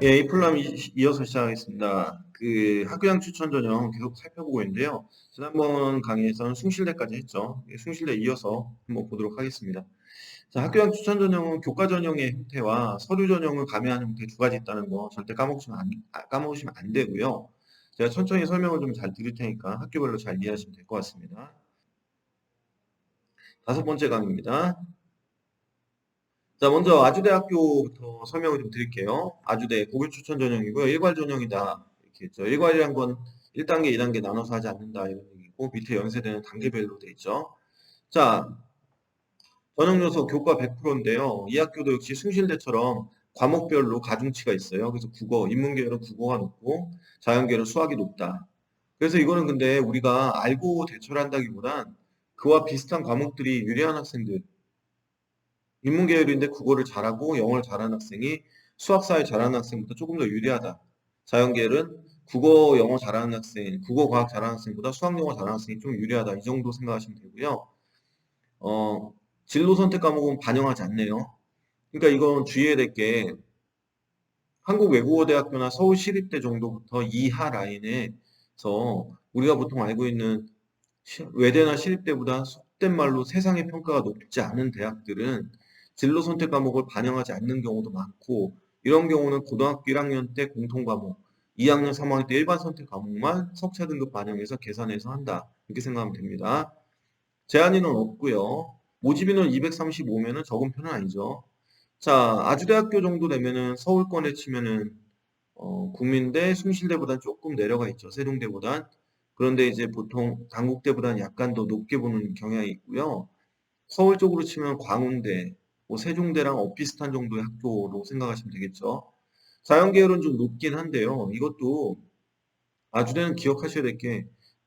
예, 이 플람 이어서 시작하겠습니다. 그 학교장 추천 전형 계속 살펴보고 있는데요. 지난번 강의에서는 숭실대까지 했죠. 예, 숭실대 이어서 한번 보도록 하겠습니다. 자, 학교장 추천 전형은 교과 전형의 형태와 서류 전형을 가미하는 형태 두 가지 있다는 거 절대 까먹으시면 안 되고요. 제가 천천히 설명을 좀 잘 드릴 테니까 학교별로 잘 이해하시면 될 것 같습니다. 다섯 번째 강의입니다. 자, 먼저 아주대학교부터 설명을 좀 드릴게요. 아주대 고교 추천 전형이고요. 일괄 전형이다. 이렇게 했죠. 일괄이란 건 1단계, 2단계 나눠서 하지 않는다. 이런 얘기고, 밑에 연세대는 단계별로 돼 있죠. 자, 전형 요소 교과 100%인데요. 이 학교도 역시 숭실대처럼 과목별로 가중치가 있어요. 그래서 국어, 인문계열은 국어가 높고, 자연계열은 수학이 높다. 그래서 이거는 근데 우리가 알고 대처를 한다기보단 그와 비슷한 과목들이 유리한 학생들, 인문계열인데 국어를 잘하고 영어를 잘하는 학생이 수학, 사회 잘하는 학생보다 조금 더 유리하다. 자연계열은 국어, 영어 잘하는 학생, 국어, 과학 잘하는 학생보다 수학, 영어 잘하는 학생이 좀 유리하다. 이 정도 생각하시면 되고요. 어, 진로 선택 과목은 반영하지 않네요. 그러니까 이건 주의해야 될 게 한국외국어대학교나 서울시립대 정도부터 이하 라인에서 우리가 보통 알고 있는 외대나 시립대보다 속된 말로 세상의 평가가 높지 않은 대학들은 진로 선택 과목을 반영하지 않는 경우도 많고 이런 경우는 고등학교 1학년 때 공통 과목, 2학년, 3학년 때 일반 선택 과목만 석차 등급 반영해서 계산해서 한다. 이렇게 생각하면 됩니다. 제한 인원 없고요. 모집 인원 235면은 적은 편은 아니죠. 자, 아주대학교 정도 되면은 서울권에 치면은 국민대, 숭실대보단 조금 내려가 있죠. 세종대보단. 그런데 이제 보통 단국대보다는 약간 더 높게 보는 경향이 있고요. 서울 쪽으로 치면 광운대, 뭐 세종대랑 엇비슷한 정도의 학교로 생각하시면 되겠죠. 자연계열은 좀 높긴 한데요. 이것도 아주대는 기억하셔야 될 게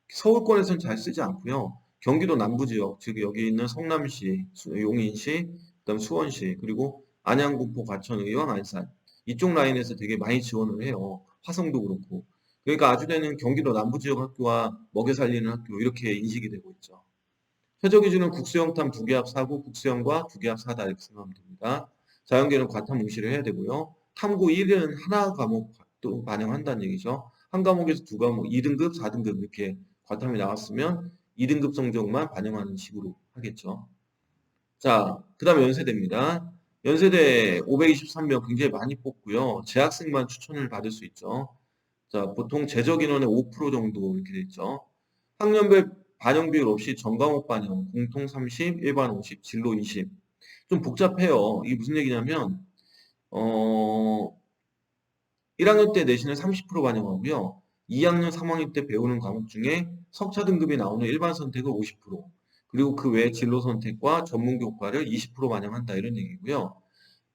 서울권에서는 잘 쓰지 않고요. 경기도 남부 지역, 즉 여기 있는 성남시, 용인시, 그다음 수원시, 그리고 안양, 군포, 과천, 의왕, 안산 이쪽 라인에서 되게 많이 지원을 해요. 화성도 그렇고. 그러니까 아주대는 경기도 남부 지역 학교와 먹여 살리는 학교 이렇게 인식이 되고 있죠. 최저 기준은 국수형탐 2개합 4고 국수형과 2개합 4다 이렇게 생각하면 됩니다. 자연계는 과탐 응시를 해야 되고요. 탐구 1은 하나 과목도 반영한다는 얘기죠. 한 과목에서 두 과목 2등급, 4등급 이렇게 과탐이 나왔으면 2등급 성적만 반영하는 식으로 하겠죠. 자, 그 다음에 연세대입니다. 연세대 523명 굉장히 많이 뽑고요. 재학생만 추천을 받을 수 있죠. 자, 보통 재적 인원의 5% 정도 이렇게 돼 있죠. 학년별 반영 비율 없이 전과목 반영, 공통 30, 일반 50, 진로 20. 좀 복잡해요. 이게 무슨 얘기냐면, 어, 1학년 때 내신을 30% 반영하고요. 2학년, 3학년 때 배우는 과목 중에 석차 등급이 나오는 일반 선택을 50%, 그리고 그 외 진로 선택과 전문 교과를 20% 반영한다 이런 얘기고요.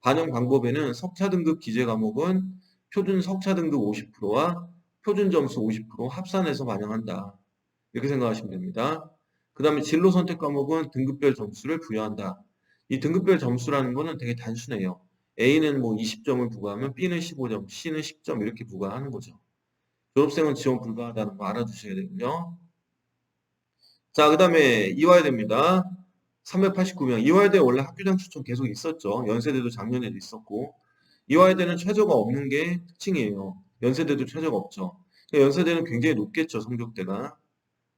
반영 방법에는 석차 등급 기재 과목은 표준 석차 등급 50%와 표준 점수 50% 합산해서 반영한다. 이렇게 생각하시면 됩니다. 그 다음에 진로 선택 과목은 등급별 점수를 부여한다. 이 등급별 점수라는 거는 되게 단순해요. A는 뭐 20점을 부과하면 B는 15점, C는 10점 이렇게 부과하는 거죠. 졸업생은 지원 불가하다는 거 알아두셔야 되고요. 자, 그 다음에 이화여대입니다. 389명. 이화여대 원래 학교장 추천 계속 있었죠. 연세대도 작년에도 있었고. 이화여대는 최저가 없는 게 특징이에요. 연세대도 최저가 없죠. 연세대는 굉장히 높겠죠, 성적대가.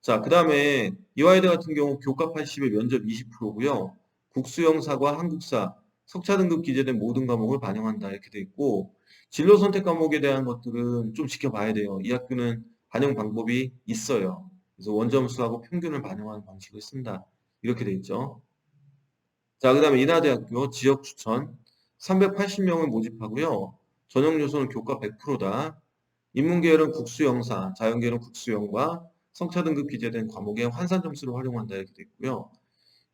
자, 그 다음에 이화여대 같은 경우 교과 80에 면접 20%고요. 국수영사과 한국사, 석차 등급 기재된 모든 과목을 반영한다 이렇게 돼 있고 진로 선택 과목에 대한 것들은 좀 지켜봐야 돼요. 이 학교는 반영 방법이 있어요. 그래서 원점수하고 평균을 반영하는 방식을 쓴다. 이렇게 돼 있죠. 자, 그 다음에 인하대학교 지역 추천 380명을 모집하고요. 전형 요소는 교과 100%다. 인문계열은 국수영사, 자연계열은 국수영과 성차 등급 기재된 과목의 환산 점수를 활용한다 이렇게 돼 있고요.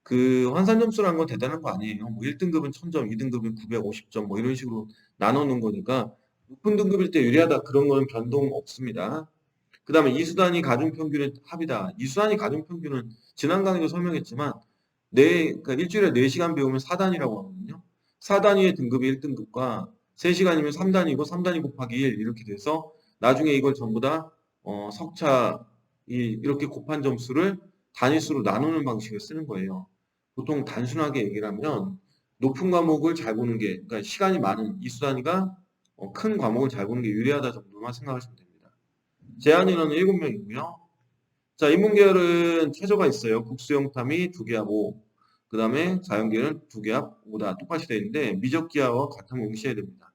그 환산 점수라는 건 대단한 거 아니에요. 뭐 1등급은 1000점, 2등급은 950점 뭐 이런 식으로 나눠 놓은 거니까 높은 등급일 때 유리하다 그런 거는 변동 없습니다. 그 다음에 이수단위 가중평균의 합이다. 이수단위 가중평균은 지난 강의도 설명했지만 그러니까 일주일에 4시간 배우면 4단위라고 하거든요. 4단위의 등급이 1등급과 3시간이면 3단위고 3단위 곱하기 1 이렇게 돼서 나중에 이걸 전부 다 석차 이렇게 곱한 점수를 단위수로 나누는 방식을 쓰는 거예요. 보통 단순하게 얘기를 하면 높은 과목을 잘 보는 게 그러니까 시간이 많은 이수단위가 큰 과목을 잘 보는 게 유리하다 정도만 생각하시면 됩니다. 제한 인원은 7명이고요. 자, 인문계열은 최저가 있어요. 국수영탐이 2개하고 그 다음에 자연계는 2개합 5다 똑같이 되어 있는데 미적기하와 같은 응시해야 됩니다.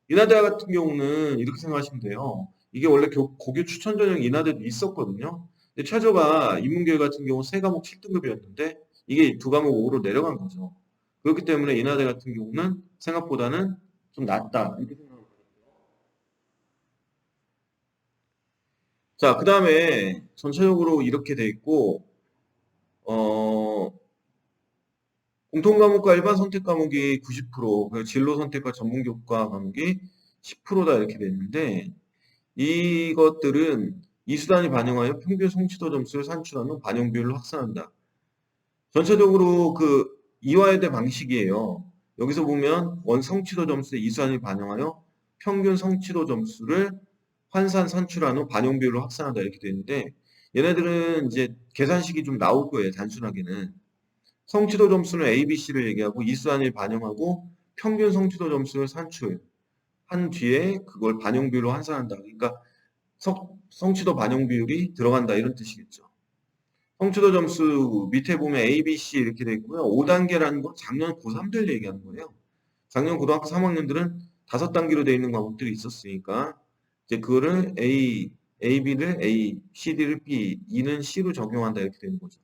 인하대 같은 경우는 이렇게 생각하시면 돼요. 이게 원래 고교 추천 전형 인하대도 있었거든요. 근데 최저가 인문계열 같은 경우 3과목 7등급이었는데 이게 2과목 5로 내려간 거죠. 그렇기 때문에 인하대 같은 경우는 생각보다는 좀 낮다. 이렇게 생각합니다. 자, 그 다음에 전체적으로 이렇게 돼 있고, 어, 공통 과목과 일반 선택 과목이 90%, 그리고 진로 선택과 전문 교과 과목이 10%다 이렇게 돼 있는데, 이것들은 이수단위 반영하여 평균 성취도 점수를 산출한 후 반영 비율을 확산한다. 전체적으로 그 이화여대 방식이에요. 여기서 보면 원 성취도 점수의 이수단위 반영하여 평균 성취도 점수를 환산 산출한 후 반영 비율을 확산한다 이렇게 되어 있는데 얘네들은 이제 계산식이 좀 나올 거예요. 단순하게는. 성취도 점수는 A, B, C를 얘기하고 이수단위를 반영하고 평균 성취도 점수를 산출한 뒤에 그걸 반영 비율로 환산한다. 그러니까 성취도 반영 비율이 들어간다 이런 뜻이겠죠. 성취도 점수 밑에 보면 A, B, C 이렇게 돼 있고요. 5단계라는 건 작년 고3들 얘기하는 거예요. 작년 고등학교 3학년들은 5단계로 돼 있는 과목들이 있었으니까 이제 그거를 A, B를 A, C, D를 B, E는 C로 적용한다 이렇게 되는 거죠.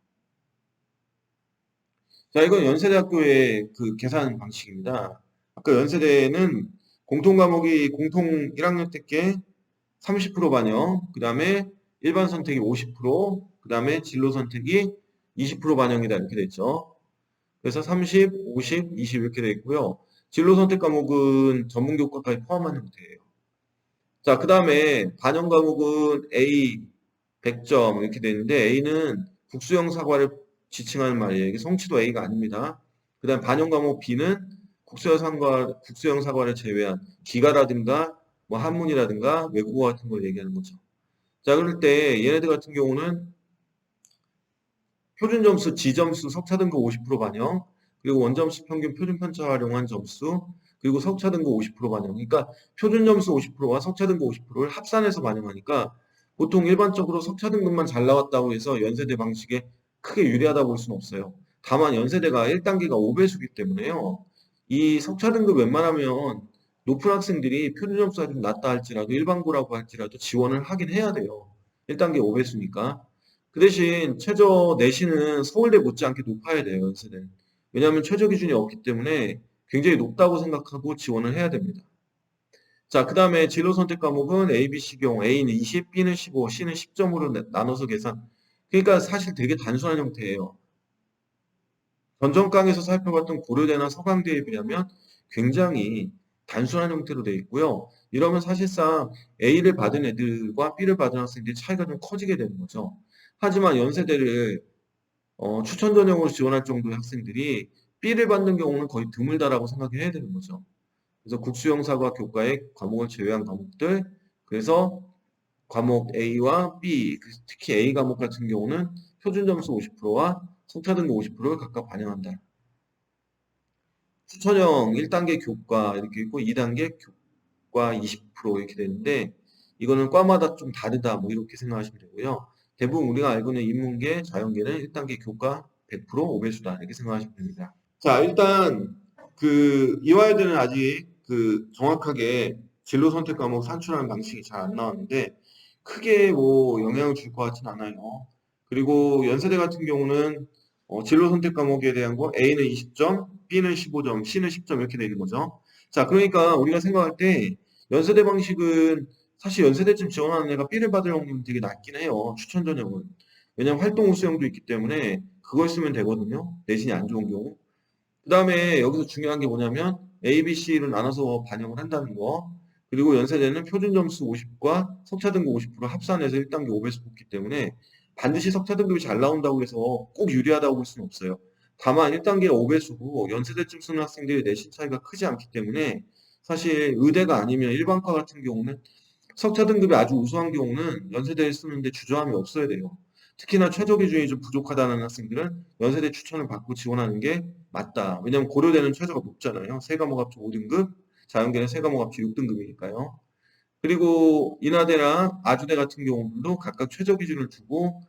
자, 이건 연세대학교의 그 계산 방식입니다. 아까 연세대는 공통 과목이 공통 1학년 때께 30% 반영, 그 다음에 일반 선택이 50%, 그 다음에 진로 선택이 20% 반영이다 이렇게 됐죠. 그래서 30, 50, 20 이렇게 돼 있고요. 진로 선택 과목은 전문 교과까지 포함한 형태예요. 자, 그 다음에 반영 과목은 A 100점 이렇게 돼 있는데 A는 국수형 사과를 지칭하는 말이에요. 이게 성취도 A가 아닙니다. 그 다음 반영 과목 B는 국수형 사과를 제외한 기가라든가 뭐 한문이라든가 외국어 같은 걸 얘기하는 거죠. 자, 그럴 때 얘네들 같은 경우는 표준 점수, 지점수, 석차 등급 50% 반영, 그리고 원점수 평균 표준 편차 활용한 점수, 그리고 석차 등급 50% 반영. 그러니까 표준 점수 50%와 석차 등급 50%를 합산해서 반영하니까 보통 일반적으로 석차 등급만 잘 나왔다고 해서 연세대 방식에 크게 유리하다고 볼 수는 없어요. 다만 연세대가 1단계가 5배수기 때문에요. 이 석차 등급 웬만하면 높은 학생들이 표준 점수가 좀 낮다 할지라도 일반고라고 할지라도 지원을 하긴 해야 돼요. 1단계 5배수니까. 그 대신 최저 내신은 서울대 못지않게 높아야 돼요, 연세대는. 왜냐하면 최저 기준이 없기 때문에 굉장히 높다고 생각하고 지원을 해야 됩니다. 자, 그 다음에 진로 선택 과목은 A, B, C 경우 A는 20, B는 15, C는 10점으로 나눠서 계산. 그러니까 사실 되게 단순한 형태예요. 전전강에서 살펴봤던 고려대나 서강대에 비하면 굉장히 단순한 형태로 되어 있고요. 이러면 사실상 A를 받은 애들과 B를 받은 학생들이 차이가 좀 커지게 되는 거죠. 하지만 연세대를 추천 전형으로 지원할 정도의 학생들이 B를 받는 경우는 거의 드물다라고 생각해야 되는 거죠. 그래서 국수형사과 교과의 과목을 제외한 과목들, 그래서 과목 A와 B, 특히 A 과목 같은 경우는 표준 점수 50%와 성차 등급 50%를 각각 반영한다. 추천형 1단계 교과 이렇게 있고 2단계 교과 20% 이렇게 되는데 이거는 과마다 좀 다르다 뭐 이렇게 생각하시면 되고요. 대부분 우리가 알고 있는 인문계, 자연계는 1단계 교과 100% 5배수다 이렇게 생각하시면 됩니다. 자, 일단 그 이화여대는 아직 그 정확하게 진로 선택 과목 산출하는 방식이 잘 안 나왔는데 크게 뭐 영향을 줄 것 같진 않아요. 그리고 연세대 같은 경우는 진로 선택 과목에 대한 거 A는 20점, B는 15점, C는 10점 이렇게 되는 거죠. 자, 그러니까 우리가 생각할 때 연세대 방식은 사실 연세대쯤 지원하는 애가 B를 받을 확률이 되게 낮긴 해요. 추천 전형은. 왜냐면 활동 우수형도 있기 때문에 그걸 쓰면 되거든요. 내신이 안 좋은 경우. 그 다음에 여기서 중요한 게 뭐냐면 A, B, C를 나눠서 반영을 한다는 거. 그리고 연세대는 표준 점수 50과 석차 등급 50%를 합산해서 1단계 5배수 뽑기 때문에 반드시 석차 등급이 잘 나온다고 해서 꼭 유리하다고 볼 수는 없어요. 다만 1단계가 5배수고 연세대쯤 쓰는 학생들의 내신 차이가 크지 않기 때문에 사실 의대가 아니면 일반과 같은 경우는 석차 등급이 아주 우수한 경우는 연세대에 쓰는데 주저함이 없어야 돼요. 특히나 최저 기준이 좀 부족하다는 학생들은 연세대 추천을 받고 지원하는 게 맞다. 왜냐면 고려대는 최저가 높잖아요. 세 과목 합쳐 5등급. 자연계는 세 과목 합치 6등급이니까요. 그리고 인하대랑 아주대 같은 경우도 각각 최저 기준을 두고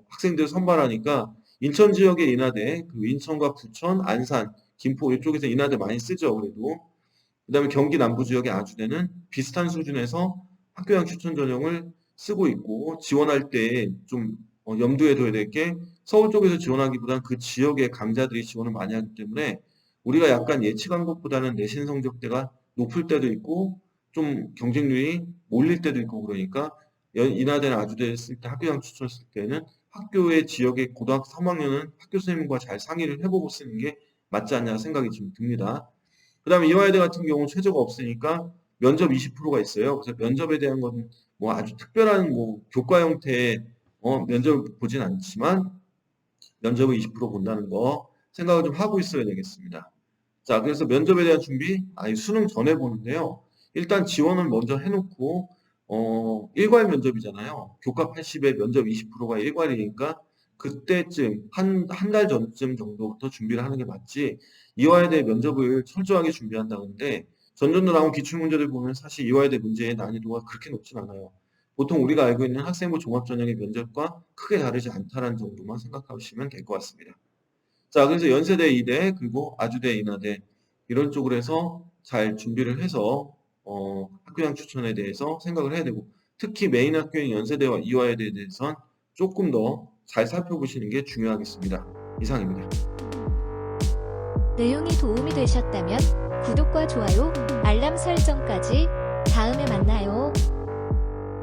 학생들 선발하니까 인천 지역의 인하대, 그 인천과 부천, 안산, 김포 이쪽에서 인하대 많이 쓰죠. 그래도 그다음에 경기 남부 지역의 아주대는 비슷한 수준에서 학교장 추천 전형을 쓰고 있고 지원할 때 좀 염두에 둬야 될 게 서울 쪽에서 지원하기보다는 그 지역의 강자들이 지원을 많이 하기 때문에 우리가 약간 예측한 것보다는 내신 성적대가 높을 때도 있고 좀 경쟁률이 몰릴 때도 있고 그러니까 인하대나 아주대 쓸 때 학교장 추천 쓸 때는 학교의 지역의 고등학교 3학년은 학교 선생님과 잘 상의를 해보고 쓰는 게 맞지 않냐 생각이 지금 듭니다. 그다음에 이화여대 같은 경우 최저가 없으니까 면접 20%가 있어요. 그래서 면접에 대한 건 뭐 아주 특별한 뭐 교과 형태의 면접을 보진 않지만 면접을 20% 본다는 거 생각을 좀 하고 있어야 되겠습니다. 자, 그래서 면접에 대한 준비, 수능 전에 보는데요. 일단 지원을 먼저 해놓고, 일괄 면접이잖아요. 교과 80에 면접 20%가 일괄이니까 그때쯤, 한 달 전쯤 정도부터 준비를 하는 게 맞지, 이화여대 면접을 철저하게 준비한다는데, 전전도 나온 기출문제들 보면 사실 이화여대 문제의 난이도가 그렇게 높진 않아요. 보통 우리가 알고 있는 학생부 종합전형의 면접과 크게 다르지 않다는 정도만 생각하시면 될 것 같습니다. 자, 그래서 연세대 2대 그리고 아주대 인하대 이런 쪽으로 해서 잘 준비를 해서 학교장 추천에 대해서 생각을 해야 되고 특히 메인 학교인 연세대와 이화여대에 대해선 조금 더 잘 살펴보시는 게 중요하겠습니다. 이상입니다. 내용이 도움이 되셨다면 구독과 좋아요, 알람 설정까지 다음에 만나요.